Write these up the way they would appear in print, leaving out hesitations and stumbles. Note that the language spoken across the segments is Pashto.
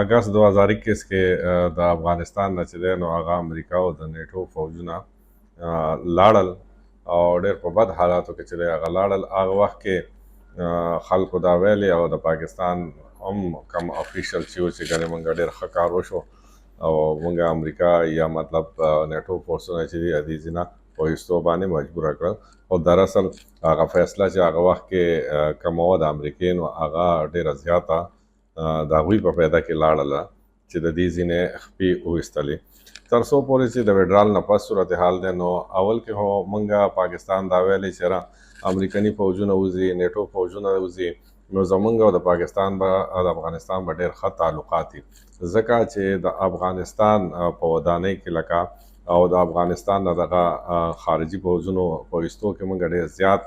اگست 2021 کې د افغانستان نه چې دی نو هغه امریکا او د نیټو فوجونه لاړل او ډېر په بد حالاتو کې چې دی هغه لاړل. هغه وخت کې خلکو دا ویلي او د پاکستان هم کم افیشل چې و چې ګنې موږ ډېر ښه کار وشو او موږ امریکا یا مطلب نیټو فورسونه چې دي دې ځینه په ایستو باندې مجبوره کړل. خو دراصل هغه فیصله چې هغه وخت کې کومه وه د امریکې نو هغه ډېره زیاته د هغوی په پیدا کې لاړله چې د دې ځینې خپې وویستلې. تر څو پورې چې د وډرال نه پس صورتحال دی نو اول کې خو موږ پاکستان دا ویلی چې یاره امریکني فوجونه وځي نیټو فوجونه وځي نو زموږ او د پاکستان به د افغانستان به ډېر ښه تعلقات وي، ځکه چې د افغانستان په ودانۍ کې لکه او د افغانستان نه دغه خارجي فوجونو په ایستو کې موږ ډېر زیات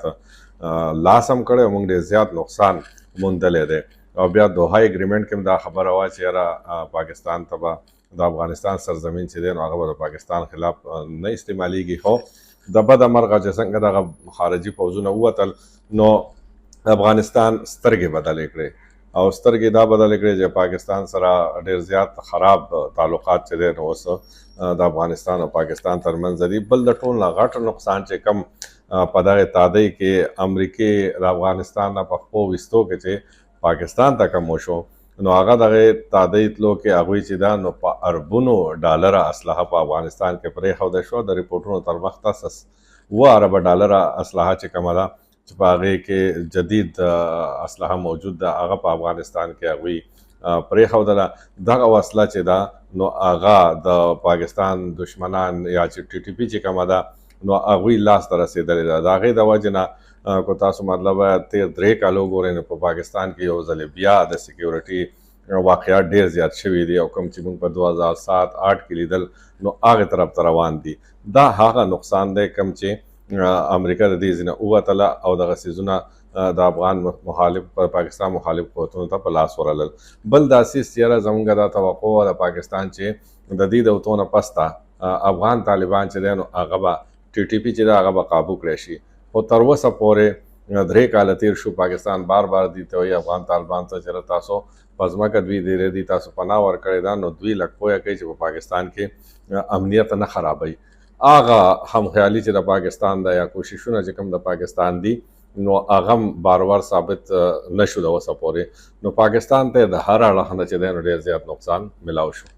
لاس هم کړی او موږ ډېر زیات نقصان موندلی دی. او بیا دوحه اګریمنټ کې هم دا خبره وه چې یاره پاکستان ته به د افغانستان سرزمین چې دی نو هغه به د پاکستان خلاف نه استعمالیږي. خو د بده مرغه چې څنګه دغه خارجي فوجونه ووتل نو افغانستان سترګې بدلې کړې او سترګې دا بدلې کړې چې پاکستان سره ډېر زیات خراب تعلقات چې دی نو اوس د افغانستان او پاکستان ترمنځ دي. بل د ټول نه غټ نقصان چې کم په دغې تادۍ کې امریکې د افغانستان نه په خپلو ویستو کې چې پاکستان ته کم وشو نو هغه دغې تادۍ تلو کې هغوی چې دا نو په اربونو ډالره اسلحه په افغانستان کې پرېښوده شوه. د ریپورټونو تر مخ تاسو 7 اربه ډالره اسلحه چې کومه ده چې په هغې کې جدید اسلحه موجود ده هغه په افغانستان کې هغوی پرېښودله. دغه وسله چې ده نو هغه د پاکستان دشمنان یا چې ټي ټي پي چې کومه ده نو هغوی لاس ته رسېدلې ده. د هغې د وجې نه کو تاسو مطلب تیر 3 کالو ګورئ نو په پاکستان کې یو ځلې بیا د سکیورټي واقعات ډېر زیات شوي دي او کوم چې موږ په 2007-8 کې لیدل نو هغې طرف ته روان دي. دا هغه نقصان دی کوم چې امریکا د دې ځینه ووتله او دغه څیزونه د افغان مخالف پاکستان مخالف قوتونو ته په لاس ورلل. بل دا څیز چې یاره زموږ دا توقع وه د پاکستان چې د دې د وتو نه پس ته افغان طالبان چې دی نو هغه به ټي ټي پي چې دی هغه به قابو کړی شي. خو تر اوسه پورې 3 کاله تیر شو پاکستان بار بار دي ته وایي افغان طالبان ته چې تاسو په ځمکه دوی دیرې دي تاسو پناه ورکړې ده نو دوی لږ پویه کوي چې په پاکستان کې امنیت نه خرابوي. هغه همخیالي چې د پاکستان ده یا کوششونه چې کوم د پاکستان دي نو هغه هم بار ثابت نشو د اوسه پورې. نو پاکستان ته د هر اړخ نه چې دی نو ډېر زیات نقصان ملاو شو.